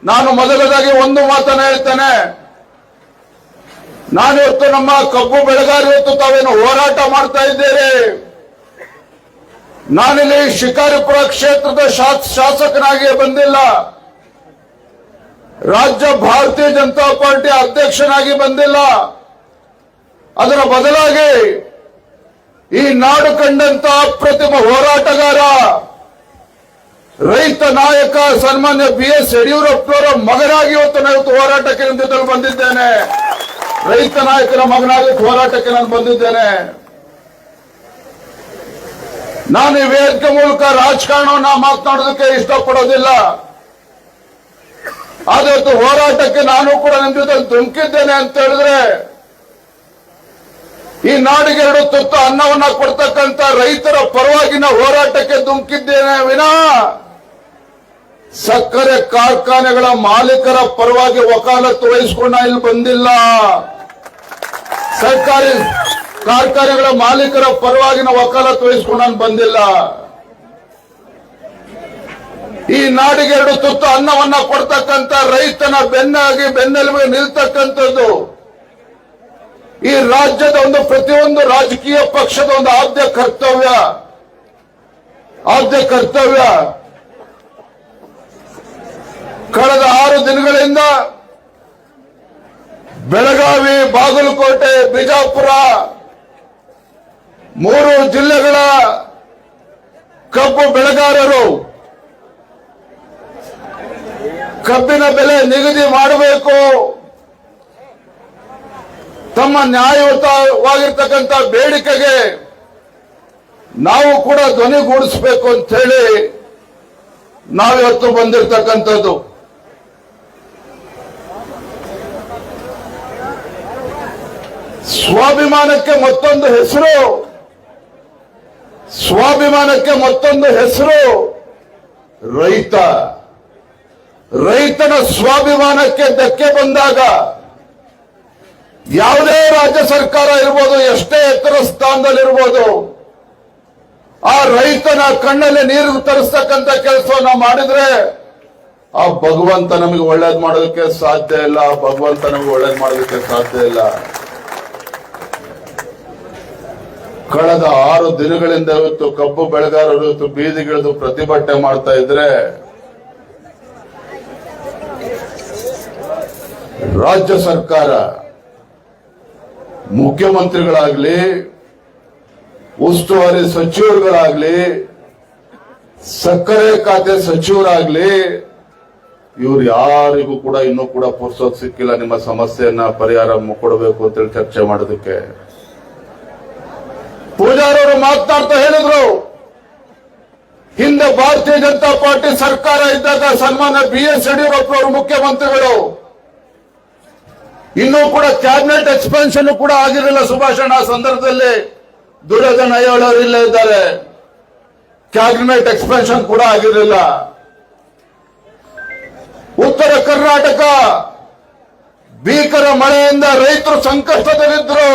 ನಾನು ಮೊದಲದಾಗಿ ಒಂದು ಮಾತನ್ನ ಹೇಳ್ತೇನೆ. ನಾನಿವತ್ತು ನಮ್ಮ ಕಬ್ಬು ಬೆಳೆಗಾರರು ಇವತ್ತು ತಾವೇನು ಹೋರಾಟ ಮಾಡ್ತಾ ಇದ್ದೇವೆ. ನಾನಿಲ್ಲಿ ಶಿಕಾರಿಪುರ ಕ್ಷೇತ್ರದ ಶಾಸಕನಾಗಿ ಬಂದಿಲ್ಲ, ರಾಜ್ಯ ಭಾರತೀಯ ಜನತಾ ಪಾರ್ಟಿ ಅಧ್ಯಕ್ಷನಾಗಿ ಬಂದಿಲ್ಲ. ಅದರ ಬದಲಾಗಿ ಈ ನಾಡು ಕಂಡಂತ ಅಪ್ರತಿಮ ಹೋರಾಟಗಾರ, ರೈತ ನಾಯಕ ಸನ್ಮಾನ್ಯ BS ಯಡಿಯೂರಪ್ಪನವರ ಮಗನಾಗಿ ಇವತ್ತು ಹೋರಾಟಕ್ಕೆ ನಿಮ್ಮ ಜೊತೆ ಬಂದಿದ್ದೇನೆ. ರೈತ ನಾಯಕನ ಮಗನಾಗಿ ಹೋರಾಟಕ್ಕೆ ನಾನು ಬಂದಿದ್ದೇನೆ. ನಾನು ಈ ವೇದಿಕೆ ಮೂಲಕ ರಾಜಕಾರಣವನ್ನ ಮಾತನಾಡೋದಕ್ಕೆ ಇಷ್ಟಪಡೋದಿಲ್ಲ. ಆದ್ರೆ ಹೋರಾಟಕ್ಕೆ ನಾನು ಕೂಡ ನಿಮ್ಮ ಜೊತೆ ಧುಮುಕಿದ್ದೇನೆ ಅಂತ ಹೇಳಿದ್ರೆ, ಈ ನಾಡಿಗೆ 2 ತುತ್ತು ಅನ್ನವನ್ನ ಕೊಡ್ತಕ್ಕಂತ ರೈತರ ಪರವಾಗಿನ ಹೋರಾಟಕ್ಕೆ ಧುಮುಕಿದ್ದೇನೆ ವಿನಃ ಸಕ್ಕರೆ ಕಾರ್ಖಾನೆಗಳ ಮಾಲೀಕರ ಪರವಾಗಿ ವಕಾಲತ್ತು ವಹಿಸಿಕೊಂಡ ಇಲ್ಲಿ ಬಂದಿಲ್ಲ. ಸರ್ಕಾರಿ ಕಾರ್ಖಾನೆಗಳ ಮಾಲೀಕರ ಪರವಾಗಿನ ವಕಾಲತ್ತು ವಹಿಸಿಕೊಂಡು ಬಂದಿಲ್ಲ. ಈ ನಾಡಿಗೆ 2 ತುತ್ತು ಅನ್ನವನ್ನ ಕೊಡ್ತಕ್ಕಂತ ರೈತನ ಬೆನ್ನೆಲುಬಿಗೆ ನಿಲ್ತಕ್ಕಂಥದ್ದು ಈ ರಾಜ್ಯದ ಪ್ರತಿಯೊಂದು ರಾಜಕೀಯ ಪಕ್ಷದ ಆದ್ಯ ಕರ್ತವ್ಯ. ಕಳೆದ 6 ದಿನಗಳಿಂದ ಬೆಳಗಾವಿ, ಬಾಗಲಕೋಟೆ, ಬಿಜಾಪುರ 3 ಜಿಲ್ಲೆಗಳ ಕಬ್ಬು ಬೆಳೆಗಾರರು ಕಬ್ಬಿನ ಬೆಲೆ ನಿಗದಿ ಮಾಡಬೇಕು, ತಮ್ಮ ನ್ಯಾಯಯುತವಾಗಿರ್ತಕ್ಕಂಥ ಬೇಡಿಕೆಗೆ ನಾವು ಕೂಡ ಧ್ವನಿಗೂಡಿಸಬೇಕು ಅಂತ ಹೇಳಿ ನಾವಿವತ್ತು ಬಂದಿರತಕ್ಕಂಥದ್ದು. ಸ್ವಾಭಿಮಾನಕ್ಕೆ ಮತ್ತೊಂದು ಹೆಸರು ರೈತ. ರೈತನ ಸ್ವಾಭಿಮಾನಕ್ಕೆ ಧಕ್ಕೆ ಬಂದಾಗ ಯಾವುದೇ ರಾಜ್ಯ ಸರ್ಕಾರ ಇರ್ಬೋದು, ಎಷ್ಟೇ ಎತ್ತರ ಸ್ಥಾನದಲ್ಲಿರ್ಬೋದು, ಆ ರೈತನ ಕಣ್ಣಲ್ಲಿ ನೀರು ತರಿಸ್ತಕ್ಕಂಥ ಕೆಲಸವನ್ನ ಮಾಡಿದ್ರೆ ಆ ಭಗವಂತ ನಮಗೆ ಒಳ್ಳೇದು ಮಾಡೋದಕ್ಕೆ ಸಾಧ್ಯ ಇಲ್ಲ. ಕಳೆದ 6 ದಿನಗಳಿಂದ ಇವತ್ತು ಕಬ್ಬು ಬೆಳೆಗಾರರು ಬೀದಿಗಿಳಿದು ಪ್ರತಿಭಟನೆ ಮಾಡ್ತಾ ಇದ್ರೆ, ರಾಜ್ಯ ಸರ್ಕಾರ ಮುಖ್ಯಮಂತ್ರಿಗಳಾಗ್ಲಿ, ಉಸ್ತುವಾರಿ ಸಚಿವರುಗಳಾಗ್ಲಿ, ಸಕ್ಕರೆ ಖಾತೆ ಸಚಿವರಾಗ್ಲಿ, ಇವ್ರು ಯಾರಿಗೂ ಕೂಡ ಇನ್ನೂ ಕೂಡ ಪುರ್ಸೋತ್ ಸಿಕ್ಕಿಲ್ಲ ನಿಮ್ಮ ಸಮಸ್ಯೆಯನ್ನ ಪರಿಹಾರ ಕೊಡಬೇಕು ಅಂತೇಳಿ ಚರ್ಚೆ ಮಾಡೋದಕ್ಕೆ. ಪೂಜಾರವರು ಮಾತನಾಡ್ತಾ ಹೇಳಿದ್ರು, ಹಿಂದೆ ಭಾರತೀಯ ಜನತಾ ಪಾರ್ಟಿ ಸರ್ಕಾರ ಇದ್ದಾಗ ಸನ್ಮಾನ್ಯ BS ಯಡಿಯೂರಪ್ಪನವರು ಮುಖ್ಯಮಂತ್ರಿಗಳು, ಇನ್ನೂ ಕೂಡ ಕ್ಯಾಬಿನೆಟ್ ಎಕ್ಸ್ಪೆನ್ಷನ್ ಕೂಡ ಆಗಿರಲಿಲ್ಲ. ಸುಭಾಷಣ ಸಂದರ್ಭದಲ್ಲಿ ದುರ್ಯೋಧನ ಅಯ್ಯೋಳವರು ಇಲ್ಲೇ ಇದ್ದಾರೆ, ಕ್ಯಾಬಿನೆಟ್ ಎಕ್ಸ್ಪೆನ್ಷನ್ ಕೂಡ ಆಗಿರಲಿಲ್ಲ. ಉತ್ತರ ಕರ್ನಾಟಕ ಭೀಕರ ಮಳೆಯಿಂದ ರೈತರು ಸಂಕಷ್ಟದಲ್ಲಿದ್ದರು.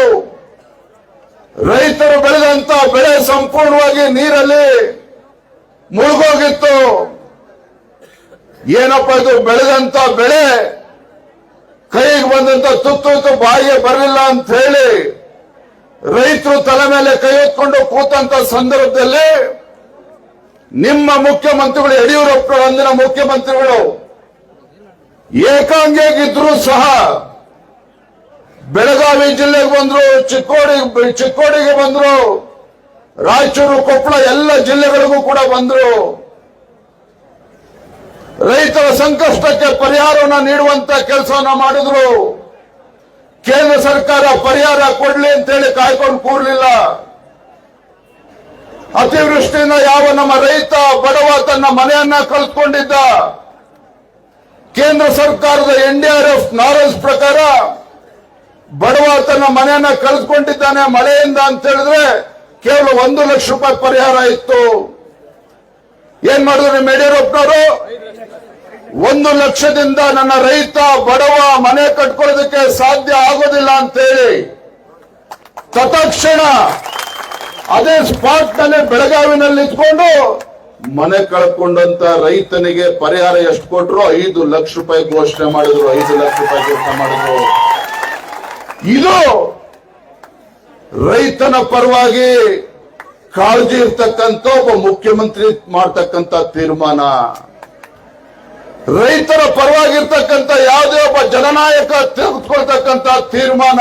ರೈತರು ಬೆಳೆದಂತ ಬೆಳೆ ಸಂಪೂರ್ಣವಾಗಿ ನೀರಲ್ಲಿ ಮುಳುಗೋಗಿತ್ತು. ಏನಪ್ಪ ಇದು, ಬೆಳೆದಂತ ಬೆಳೆ ಕೈಗೆ ಬಂದಂತ ತುತ್ತು ಬಾಯಿಗೆ ಬರಲಿಲ್ಲ ಅಂತ ಹೇಳಿ ರೈತರು ತಲೆ ಮೇಲೆ ಕೈ ಹೊತ್ಕೊಂಡು ಕೂತಂತ ಸಂದರ್ಭದಲ್ಲಿ ನಿಮ್ಮ ಮುಖ್ಯಮಂತ್ರಿಗಳು, ಯಡಿಯೂರಪ್ಪ ಅಂದಿನ ಮುಖ್ಯಮಂತ್ರಿಗಳು ಏಕಾಂಗಿಯಾಗಿದ್ರು ಸಹ ಬೆಳಗಾವಿ ಜಿಲ್ಲೆಗೆ ಬಂದ್ರು, ಚಿಕ್ಕೋಡಿಗೆ ಬಂದ್ರು, ರಾಯಚೂರು, ಕೊಪ್ಪಳ ಎಲ್ಲ ಜಿಲ್ಲೆಗಳಿಗೂ ಕೂಡ ಬಂದ್ರು. ರೈತರ ಸಂಕಷ್ಟಕ್ಕೆ ಪರಿಹಾರವನ್ನು ನೀಡುವಂತ ಕೆಲಸವನ್ನ ಮಾಡಿದ್ರು. ಕೇಂದ್ರ ಸರ್ಕಾರ ಪರಿಹಾರ ಕೊಡ್ಲಿ ಅಂತೇಳಿ ಕಾಯ್ಕೊಂಡು ಕೂರ್ಲಿಲ್ಲ. ಅತಿವೃಷ್ಟಿಯಿಂದ ಯಾವ ನಮ್ಮ ರೈತ ಬಡವ ತನ್ನ ಮನೆಯನ್ನ ಕಳೆದುಕೊಂಡಿದ್ದ, ಕೇಂದ್ರ ಸರ್ಕಾರದ NDRF ನಾಲೆಜ್ ಪ್ರಕಾರ ಬಡವ ತನ್ನ ಮನೆಯನ್ನ ಕಳೆದುಕೊಂಡಿದ್ದಾನೆ ಮಳೆಯಿಂದ ಅಂತ ಹೇಳಿದ್ರೆ ಕೇವಲ 1 ಲಕ್ಷ ರೂಪಾಯಿ ಪರಿಹಾರ ಇತ್ತು. ಏನ್ ಮಾಡಿದ್ರು ನಿಮ್ಮ ಯಡಿಯೂರಪ್ಪನವರು? 1 ಲಕ್ಷದಿಂದ ನನ್ನ ರೈತ ಬಡವ ಮನೆ ಕಟ್ಕೊಳ್ಳೋದಕ್ಕೆ ಸಾಧ್ಯ ಆಗೋದಿಲ್ಲ ಅಂತ ಹೇಳಿ ತತ್ಕ್ಷಣ ಅದೇ ಸ್ಪಾಟ್ ನಲ್ಲಿ ಬೆಳಗಾವಿನಲ್ಲಿ ಇಟ್ಕೊಂಡು ಮನೆ ಕಳ್ಕೊಂಡಂತ ರೈತನಿಗೆ ಪರಿಹಾರ ಎಷ್ಟು ಕೊಟ್ರು? 5 ಲಕ್ಷ ರೂಪಾಯಿ ಘೋಷಣೆ ಮಾಡಿದ್ರು. 5 ಲಕ್ಷ ರೂಪಾಯಿ ಘೋಷಣೆ ಮಾಡಿದ್ರು. ಇದು ರೈತನ ಪರವಾಗಿ ಕಾಳಜಿ ಇರ್ತಕ್ಕಂಥ ಒಬ್ಬ ಮುಖ್ಯಮಂತ್ರಿ ಮಾಡ್ತಕ್ಕಂಥ ತೀರ್ಮಾನ. ರೈತರ ಪರವಾಗಿರ್ತಕ್ಕಂಥ ಯಾವುದೇ ಒಬ್ಬ ಜನನಾಯಕ ತೆಗೆದುಕೊಳ್ತಕ್ಕಂಥ ತೀರ್ಮಾನ.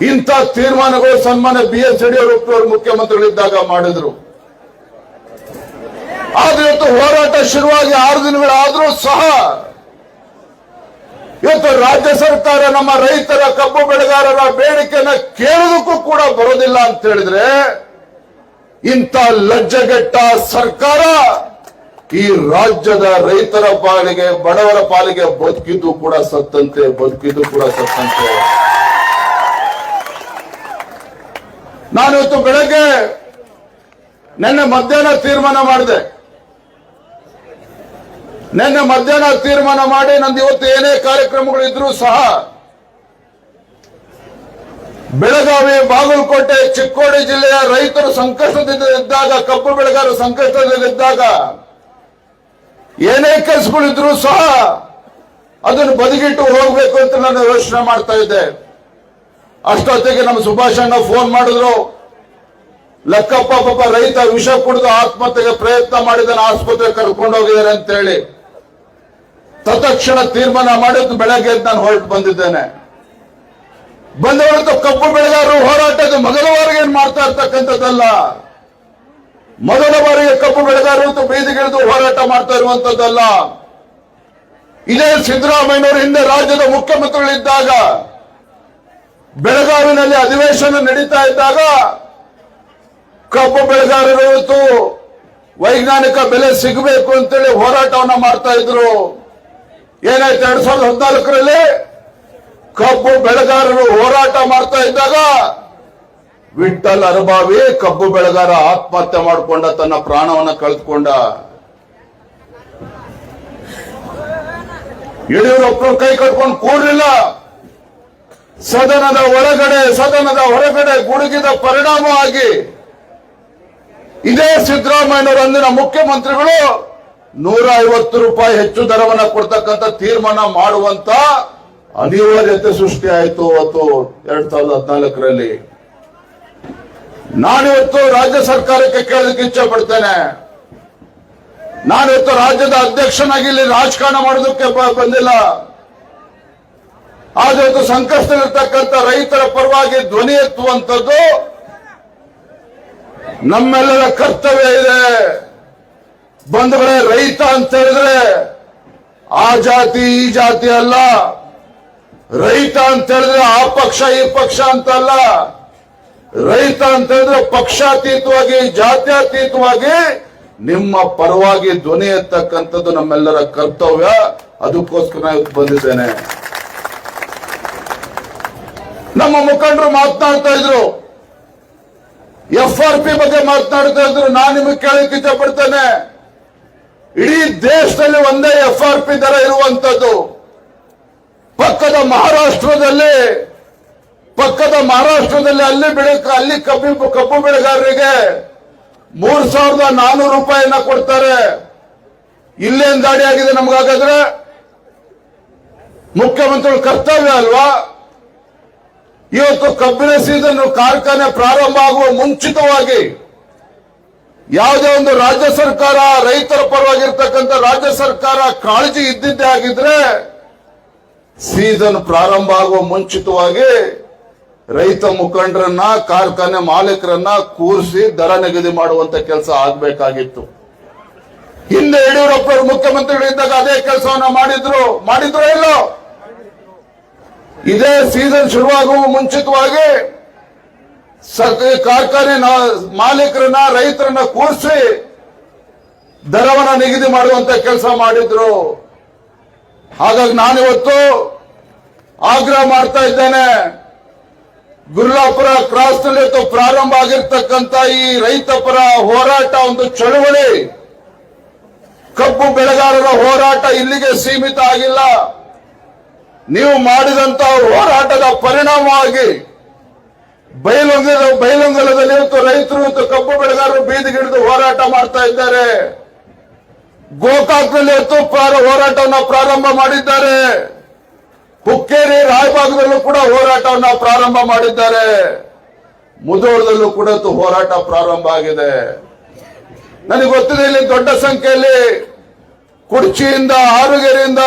ಇಂಥ ತೀರ್ಮಾನಗಳು ಸನ್ಮಾನ್ಯ BS ಯಡಿಯೂರಪ್ಪನವರು ಮುಖ್ಯಮಂತ್ರಿಗಳಿದ್ದಾಗ ಮಾಡಿದ್ರು. ಆದ್ರೆ ಇವತ್ತು ಹೋರಾಟ ಶುರುವಾಗಿ 6 ದಿನಗಳಾದ್ರೂ ಸಹ ಇವತ್ತು ರಾಜ್ಯ ಸರ್ಕಾರ ನಮ್ಮ ರೈತರ ಕಬ್ಬು ಬೆಳೆಗಾರರ ಬೇಡಿಕೆಯನ್ನು ಕೇಳೋದಕ್ಕೂ ಕೂಡ ಬರೋದಿಲ್ಲ ಅಂತ ಹೇಳಿದ್ರೆ ಇಂಥ ಲಜ್ಜೆಗೆಟ್ಟ ಸರ್ಕಾರ ಈ ರಾಜ್ಯದ ರೈತರ ಪಾಲಿಗೆ, ಬಡವರ ಪಾಲಿಗೆ ಬದುಕಿದ್ದು ಕೂಡ ಸತ್ತಂತೆ, ಬದುಕಿದ್ದು ಕೂಡ ಸತ್ತಂತೆ. ನಾನು ಇವತ್ತು ಬೆಳಗ್ಗೆ ನಿನ್ನೆ ಮಧ್ಯಾಹ್ನ ತೀರ್ಮಾನ ಮಾಡಿದೆ. ನಿನ್ನೆ ಮಧ್ಯಾಹ್ನ ತೀರ್ಮಾನ ಮಾಡಿ ನಂದು ಇವತ್ತು ಏನೇ ಕಾರ್ಯಕ್ರಮಗಳು ಇದ್ರೂ ಸಹ ಬೆಳಗಾವಿ, ಬಾಗಲಕೋಟೆ, ಚಿಕ್ಕೋಡಿ ಜಿಲ್ಲೆಯ ರೈತರು ಸಂಕಷ್ಟದಲ್ಲಿದ್ದಾಗ, ಕಬ್ಬು ಬೆಳೆಗಾರರು ಸಂಕಷ್ಟದಲ್ಲಿದ್ದಾಗ ಏನೇ ಕೆಲಸಗಳಿದ್ರೂ ಸಹ ಅದನ್ನು ಬದಿಗಿಟ್ಟು ಹೋಗ್ಬೇಕು ಅಂತ ನಾನು ಯೋಚನೆ ಮಾಡ್ತಾ ಇದ್ದೆ. ಅಷ್ಟೊತ್ತಿಗೆ ನಮ್ಮ ಸುಭಾಷ್ ಅಣ್ಣ ಫೋನ್ ಮಾಡಿದ್ರು. ಲೆಕ್ಕಪ್ಪ ಪಾಪ ರೈತ ವಿಷ ಕುಡಿದು ಆತ್ಮಹತ್ಯೆಗೆ ಪ್ರಯತ್ನ ಮಾಡಿದ್ದಾನೆ, ಆಸ್ಪತ್ರೆಗೆ ಕರ್ಕೊಂಡು ಹೋಗಿದ್ದಾರೆ ಅಂತ ಹೇಳಿ ತತ್ಕ್ಷಣ ತೀರ್ಮಾನ ಮಾಡಿದ್ದು ಬೆಳಗ್ಗೆ ನಾನು ಹೊರಟು ಬಂದಿದ್ದೇನೆ. ಬಂದವರತ್ತು ಕಬ್ಬು ಬೆಳೆಗಾರರು ಹೋರಾಟದ ಮೊದಲ ಬಾರಿಗೆ ಏನ್ ಮಾಡ್ತಾ ಇರ್ತಕ್ಕಂಥದ್ದಲ್ಲ. ಮೊದಲ ಬಾರಿಗೆ ಕಬ್ಬು ಬೆಳೆಗಾರರು ಬೀದಿಗಿಳಿದು ಹೋರಾಟ ಮಾಡ್ತಾ ಇರುವಂತದ್ದಲ್ಲ. ಇದೇ ಸಿದ್ದರಾಮಯ್ಯನವರು ಹಿಂದೆ ರಾಜ್ಯದ ಮುಖ್ಯಮಂತ್ರಿಗಳಿದ್ದಾಗ ಬೆಳಗಾವಿನಲ್ಲಿ ಅಧಿವೇಶನ ನಡೀತಾ ಇದ್ದಾಗ ಕಬ್ಬು ಬೆಳೆಗಾರರು ಇವತ್ತು ವೈಜ್ಞಾನಿಕ ಬೆಲೆ ಸಿಗಬೇಕು ಅಂತೇಳಿ ಹೋರಾಟವನ್ನ ಮಾಡ್ತಾ ಇದ್ರು. ಏನಾಯ್ತು? 2014ರಲ್ಲಿ ಕಬ್ಬು ಬೆಳೆಗಾರರು ಹೋರಾಟ ಮಾಡ್ತಾ ಇದ್ದಾಗ ವಿಠ್ಠಲ್ ಅರಬಾವಿ ಕಬ್ಬು ಬೆಳೆಗಾರ ಆತ್ಮಹತ್ಯೆ ಮಾಡಿಕೊಂಡ, ತನ್ನ ಪ್ರಾಣವನ್ನ ಕಳೆದುಕೊಂಡ. ಯಡಿಯೂರಪ್ಪರು ಕೈ ಕಟ್ಕೊಂಡು ಕೂಡಲಿಲ್ಲ. ಸದನದ ಹೊರಗಡೆ ಗುಡುಗಿದ ಪರಿಣಾಮವಾಗಿ ಇದೇ ಸಿದ್ದರಾಮಯ್ಯನವರು ಅಂದಿನ ಮುಖ್ಯಮಂತ್ರಿಗಳು 150 ರೂಪಾಯಿ ಹೆಚ್ಚು ದರವನ್ನು ಕೊಡ್ತಕ್ಕಂಥ ತೀರ್ಮಾನ ಮಾಡುವಂತ ಅನಿವಾರ್ಯತೆ ಸೃಷ್ಟಿಯಾಯಿತು ಅವತ್ತು 2014ರಲ್ಲಿ. ನಾನಿವತ್ತು ರಾಜ್ಯ ಸರ್ಕಾರಕ್ಕೆ ಕೇಳೋದಕ್ಕೆ ಇಚ್ಛೆ ಪಡ್ತೇನೆ. ನಾನಿವತ್ತು ರಾಜ್ಯದ ಅಧ್ಯಕ್ಷನಾಗಿ ಇಲ್ಲಿ ರಾಜಕಾರಣ ಮಾಡೋದಕ್ಕೆ ಬಂದಿಲ್ಲ. ಆದ್ರೆ ಇವತ್ತು ಸಂಕಷ್ಟದಲ್ಲಿರ್ತಕ್ಕಂಥ ರೈತರ ಪರವಾಗಿ ಧ್ವನಿ ಎತ್ತುವಂಥದ್ದು ನಮ್ಮೆಲ್ಲರ ಕರ್ತವ್ಯ ಇದೆ. ಬಂಧುಗಳೇ, ರೈತ ಅಂತ ಹೇಳಿದ್ರೆ ಆ ಜಾತಿ ಈ ಜಾತಿ ಅಲ್ಲ. ರೈತ ಅಂತ ಹೇಳಿದ್ರೆ ಆ ಪಕ್ಷ ಈ ಪಕ್ಷ ಅಂತಲ್ಲ. ರೈತ ಅಂತ ಹೇಳಿದ್ರೆ ಪಕ್ಷಾತೀತವಾಗಿ, ಜಾತ್ಯತೀತವಾಗಿ ನಿಮ್ಮ ಪರವಾಗಿ ಧ್ವನಿ ಎತ್ತಕ್ಕಂಥದ್ದು ನಮ್ಮೆಲ್ಲರ ಕರ್ತವ್ಯ. ಅದಕ್ಕೋಸ್ಕರ ಇವತ್ತು ಬಂದಿದ್ದೇನೆ. ನಮ್ಮ ಮುಖಂಡರು ಮಾತನಾಡ್ತಾ ಇದ್ರು, FRP ಬಗ್ಗೆ ಮಾತನಾಡ್ತಾ ಇದ್ರು. ನಾನು ನಿಮಗೆ ಕೇಳಕ್ಕೆ ಇಚ್ಛೆ ಪಡ್ತೇನೆ, ಇಡೀ ದೇಶದಲ್ಲಿ ಒಂದೇ FRP ದರ ಇರುವಂತದ್ದು. ಪಕ್ಕದ ಮಹಾರಾಷ್ಟ್ರದಲ್ಲಿ ಅಲ್ಲಿ ಕಬ್ಬು ಬೆಳೆಗಾರರಿಗೆ 3,400 ರೂಪಾಯಿಯನ್ನ ಕೊಡ್ತಾರೆ. ಇಲ್ಲೇನ್ ದಾಡಿ ಆಗಿದೆ ನಮ್ಗಾಗಾದ್ರೆ? ಮುಖ್ಯಮಂತ್ರಿಗಳ ಕರ್ತವ್ಯ ಅಲ್ವಾ? ಇವತ್ತು ಕಬ್ಬಿನ ಸೀಸನ್ ಕಾರ್ಖಾನೆ ಪ್ರಾರಂಭ ಆಗುವ ಮುಂಚಿತವಾಗಿ ಯಾವುದೇ ಒಂದು ರಾಜ್ಯ ಸರ್ಕಾರ, ರೈತರ ಪರವಾಗಿರ್ತಕ್ಕಂಥ ರಾಜ್ಯ ಸರ್ಕಾರ ಕಾಳಜಿ ಇದ್ದಿದ್ದೇ ಆಗಿದ್ರೆ ಸೀಸನ್ ಪ್ರಾರಂಭ ಆಗುವ ಮುಂಚಿತವಾಗಿ ರೈತ ಮುಖಂಡರನ್ನ, ಕಾರ್ಖಾನೆ ಮಾಲೀಕರನ್ನ ಕೂರಿಸಿ ದರ ನಿಗದಿ ಮಾಡುವಂತ ಕೆಲಸ ಆಗ್ಬೇಕಾಗಿತ್ತು. ಹಿಂದೆ ಯಡಿಯೂರಪ್ಪರು ಮುಖ್ಯಮಂತ್ರಿಗಳಿದ್ದಾಗ ಅದೇ ಕೆಲಸವನ್ನ ಮಾಡಿದ್ರು ಇಲ್ಲೋ? ಇದೇ ಸೀಸನ್ ಶುರುವಾಗುವ ಮುಂಚಿತವಾಗಿ ಕಾರ್ಖಾನೆ ಮಾಲೀಕರನ್ನ, ರೈತರನ್ನ ಕೂರಿಸಿ ದರವನ್ನ ನಿಗದಿ ಮಾಡುವಂತ ಕೆಲಸ ಮಾಡಿದ್ರು. ಹಾಗಾಗಿ ನಾನಿವತ್ತು ಆಗ್ರಹ ಮಾಡ್ತಾ ಇದ್ದೇನೆ, ಗುರುಲಾಪುರ ಕ್ರಾಸ್ ನಲ್ಲಿ ಪ್ರಾರಂಭ ಆಗಿರ್ತಕ್ಕಂಥ ಈ ರೈತ ಪರ ಹೋರಾಟ ಒಂದು ಚಳುವಳಿ, ಕಬ್ಬು ಬೆಳೆಗಾರರ ಹೋರಾಟ ಇಲ್ಲಿಗೆ ಸೀಮಿತ ಆಗಿಲ್ಲ. ನೀವು ಮಾಡಿದಂತ ಹೋರಾಟದ ಪರಿಣಾಮವಾಗಿ ಬೈಲೊಂಗಲದಲ್ಲಿ ಇವತ್ತು ರೈತರು ಮತ್ತು ಕಬ್ಬು ಬೆಳೆಗಾರರು ಬೀದಿಗಿಳಿದು ಹೋರಾಟ ಮಾಡ್ತಾ ಇದ್ದಾರೆ. ಗೋಕಾಕ್ನಲ್ಲಿ ಇವತ್ತು ಹೋರಾಟವನ್ನು ಪ್ರಾರಂಭ ಮಾಡಿದ್ದಾರೆ. ಹುಕ್ಕೇರಿ ರಾಯಬಾಗದಲ್ಲೂ ಕೂಡ ಹೋರಾಟವನ್ನು ಪ್ರಾರಂಭ ಮಾಡಿದ್ದಾರೆ. ಮುಧೋಳದಲ್ಲೂ ಕೂಡ ಹೋರಾಟ ಪ್ರಾರಂಭ ಆಗಿದೆ. ನನಗೆ ಗೊತ್ತಿದೆ, ಇಲ್ಲಿ ದೊಡ್ಡ ಸಂಖ್ಯೆಯಲ್ಲಿ ಕುರ್ಚಿಯಿಂದ, ಆರುಗೆರೆಯಿಂದ,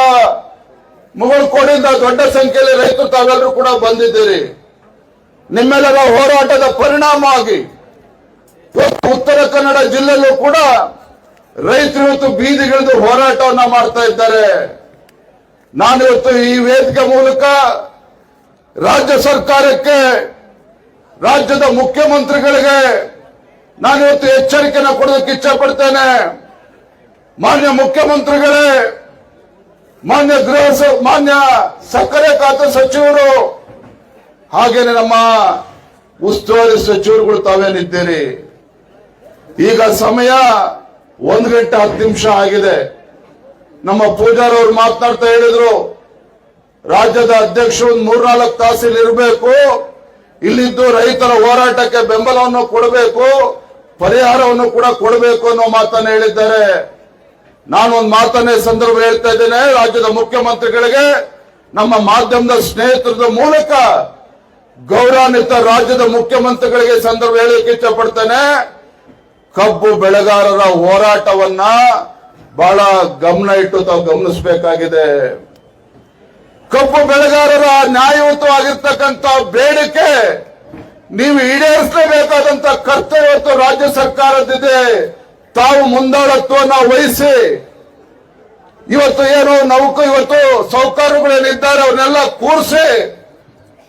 ಮುಗಳಕೋಡಿಂದ ದೊಡ್ಡ ಸಂಖ್ಯೆಯಲ್ಲಿ ರೈತರು ತಾವೆಲ್ಲರೂ ಕೂಡ ಬಂದಿದ್ದೀರಿ. ನಿಮ್ಮೆಲ್ಲರ ಹೋರಾಟದ ಪರಿಣಾಮವಾಗಿ ಇವತ್ತು ಉತ್ತರ ಕನ್ನಡ ಜಿಲ್ಲೆಯಲ್ಲೂ ಕೂಡ ರೈತರು ಇವತ್ತು ಬೀದಿಗಿಳಿದು ಹೋರಾಟವನ್ನ ಮಾಡ್ತಾ ಇದ್ದಾರೆ. ನಾನಿವತ್ತು ಈ ವೇದಿಕೆ ಮೂಲಕ ರಾಜ್ಯ ಸರ್ಕಾರಕ್ಕೆ, ರಾಜ್ಯದ ಮುಖ್ಯಮಂತ್ರಿಗಳಿಗೆ ನಾನಿವತ್ತು ಎಚ್ಚರಿಕೆಯನ್ನು ಕೊಡೋದಕ್ಕೆ ಇಚ್ಛೆ ಮಾನ್ಯ ಮುಖ್ಯಮಂತ್ರಿಗಳೇ, ಮಾನ್ಯ ಸಕ್ಕರೆ ಖಾತೆ ಸಚಿವರು, ಹಾಗೇನೆ ನಮ್ಮ ಉಸ್ತುವಾರಿ ಸಚಿವರುಗಳು ತಾವೇನಿದ್ದೀರಿ. ಈಗ ಸಮಯ 1 ಗಂಟೆ 10 ನಿಮಿಷ ಆಗಿದೆ. ನಮ್ಮ ಪೂಜಾರ್ ಅವರು ಮಾತನಾಡ್ತಾ ಹೇಳಿದ್ರು, ರಾಜ್ಯದ ಅಧ್ಯಕ್ಷರು 3-4 ತಾಸು ಇರಬೇಕು, ಇಲ್ಲಿದ್ದು ರೈತರ ಹೋರಾಟಕ್ಕೆ ಬೆಂಬಲವನ್ನು ಕೊಡಬೇಕು, ಪರಿಹಾರವನ್ನು ಕೂಡ ಕೊಡಬೇಕು ಅನ್ನೋ ಮಾತನ್ನು ಹೇಳಿದ್ದಾರೆ. ನಾನು ಒಂದು ಮಾತನ್ನೇ ಸಂದರ್ಭ ಹೇಳ್ತಾ ಇದ್ದೇನೆ, ರಾಜ್ಯದ ಮುಖ್ಯಮಂತ್ರಿಗಳಿಗೆ ನಮ್ಮ ಮಾಧ್ಯಮದ ಸ್ನೇಹಿತರ ಮೂಲಕ ಗೌರವಾನ್ವಿತ ರಾಜ್ಯದ ಮುಖ್ಯಮಂತ್ರಿಗಳಿಗೆ ಸಂದರ್ಭ ಹೇಳಲಿಕ್ಕೆ ಇಚ್ಛೆ ಪಡ್ತೇನೆ. ಕಬ್ಬು ಬೆಳೆಗಾರರ ಹೋರಾಟವನ್ನ ಬಹಳ ಗಮನ ಇಟ್ಟು ತಾವು ಗಮನಿಸಬೇಕಾಗಿದೆ. ಕಬ್ಬು ಬೆಳೆಗಾರರ ನ್ಯಾಯಯುತವಾಗಿರ್ತಕ್ಕಂಥ ಬೇಡಿಕೆ ನೀವು ಈಡೇರಿಸಲೇಬೇಕಾದಂತ ಕರ್ತವ್ಯ ರಾಜ್ಯ ಸರ್ಕಾರದಿದೆ. ತಾವು ಮುಂದಾಳತ್ವವನ್ನು ವಹಿಸಿ ಇವತ್ತು ಇವತ್ತು ಸೌಕರ್ಯಗಳೇನಿದ್ದಾರೆ ಅವನ್ನೆಲ್ಲ ಕೂರಿಸಿ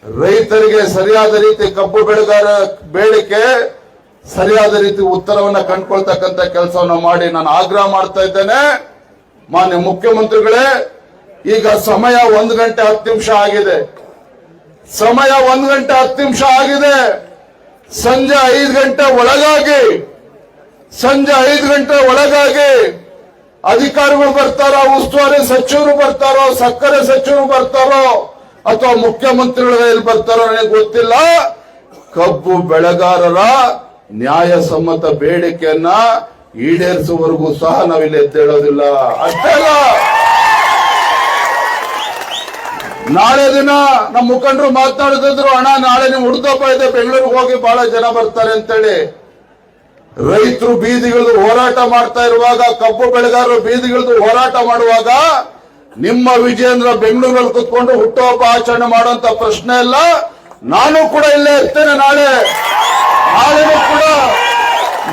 ರೈತರಿಗೆ ಸರಿಯಾದ ರೀತಿ ಕಬ್ಬು ಬೆಳೆಗಾರ ಬೇಡಿಕೆ ಸರಿಯಾದ ರೀತಿ ಉತ್ತರವನ್ನ ಕಂಡುಕೊಳ್ತಕ್ಕಂಥ ಕೆಲಸವನ್ನ ಮಾಡಿ ನಾನು ಆಗ್ರಹ ಮಾಡ್ತಾ ಇದ್ದೇನೆ. ಮಾನ್ಯ ಮುಖ್ಯಮಂತ್ರಿಗಳೇ, ಈಗ ಸಮಯ 1 ಗಂಟೆ 10 ನಿಮಿಷ ಆಗಿದೆ. ಸಮಯ 1 ಗಂಟೆ 10 ನಿಮಿಷ ಆಗಿದೆ. ಸಂಜೆ 5 ಗಂಟೆ ಒಳಗಾಗಿ ಅಧಿಕಾರಿಗಳು ಬರ್ತಾರೋ, ಉಸ್ತುವಾರಿ ಸಚಿವರು ಬರ್ತಾರೋ, ಸಕ್ಕರೆ ಸಚಿವರು ಬರ್ತಾರೋ ಅಥವಾ ಮುಖ್ಯಮಂತ್ರಿಗಳು ಎಲ್ಲಿ ಬರ್ತಾರೋ ನನಗೆ ಗೊತ್ತಿಲ್ಲ. ಕಬ್ಬು ಬೆಳೆಗಾರರ ನ್ಯಾಯಸಮ್ಮತ ಬೇಡಿಕೆಯನ್ನ ಈಡೇರಿಸುವವರೆಗೂ ಸಹ ನಾವಿಲ್ಲಿ ಎದ್ದೇಳೋದಿಲ್ಲ. ಅಷ್ಟೇ ಅಲ್ಲ, ನಾಳೆ ದಿನ ನಮ್ಮ ಮುಖಂಡರು ಮಾತನಾಡಿದ್ರು, ಅಣ್ಣ ನಾಳೆ ನೀವು ಹುಡುಗಪ್ಪ ಇದೆ, ಬೆಂಗಳೂರಿಗೆ ಹೋಗಿ ಬಹಳ ಜನ ಬರ್ತಾರೆ ಅಂತೇಳಿ. ರೈತರು ಬೀದಿಗಿಳಿದು ಹೋರಾಟ ಮಾಡ್ತಾ ಇರುವಾಗ, ಕಬ್ಬು ಬೆಳೆಗಾರರು ಬೀದಿಗಿಳಿದು ಹೋರಾಟ ಮಾಡುವಾಗ ನಿಮ್ಮ ವಿಜಯೇಂದ್ರ ಬೆಂಗಳೂರಲ್ಲಿ ಕುತ್ಕೊಂಡು ಹುಟ್ಟುಹಬ್ಬ ಆಚರಣೆ ಮಾಡುವಂತ ಪ್ರಶ್ನೆ ಇಲ್ಲ. ನಾನು ಕೂಡ ಇಲ್ಲೇ ಇರ್ತೇನೆ.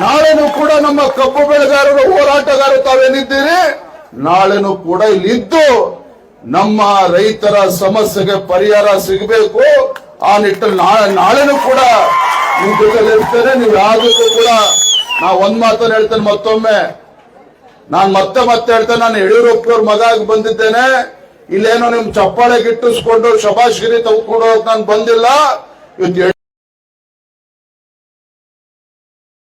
ನಾಳೆನೂ ಕೂಡ ನಮ್ಮ ಕಬ್ಬು ಬೆಳೆಗಾರರು ಹೋರಾಟಗಾರರು ತಾವೇನಿದ್ದೀರಿ, ನಾಳೆನೂ ಕೂಡ ಇಲ್ಲಿದ್ದು ನಮ್ಮ ರೈತರ ಸಮಸ್ಯೆಗೆ ಪರಿಹಾರ ಸಿಗಬೇಕು. ಆ ನಿಟ್ಟಿನಲ್ಲಿ ನಾಳೆನೂ ಕೂಡ ನಿಮ್ ಜೊತೆಲಿ ಇರ್ತೇನೆ. ನೀವು ಯಾವುದಕ್ಕೂ ಕೂಡ ನಾ ಒಂದ್ ಮಾತನ್ನು ಹೇಳ್ತೇನೆ, ಮತ್ತೊಮ್ಮೆ ನಾನು ಮತ್ತೆ ಹೇಳ್ತೇನೆ, ನಾನು ಯಡಿಯೂರಪ್ಪನವ್ರ ಮಗ ಆಗಿ ಬಂದಿದ್ದೇನೆ. ಇಲ್ಲೇನೋ ನಿಮ್ ಚಪ್ಪಾಳೆ ಗಿಟ್ಟಿಸ್ಕೊಂಡು ಶಬಾಷ್ಗಿರಿ ತೆಗೆದುಕೊಂಡು ನಾನು ಬಂದಿಲ್ಲ. ಇವತ್ತು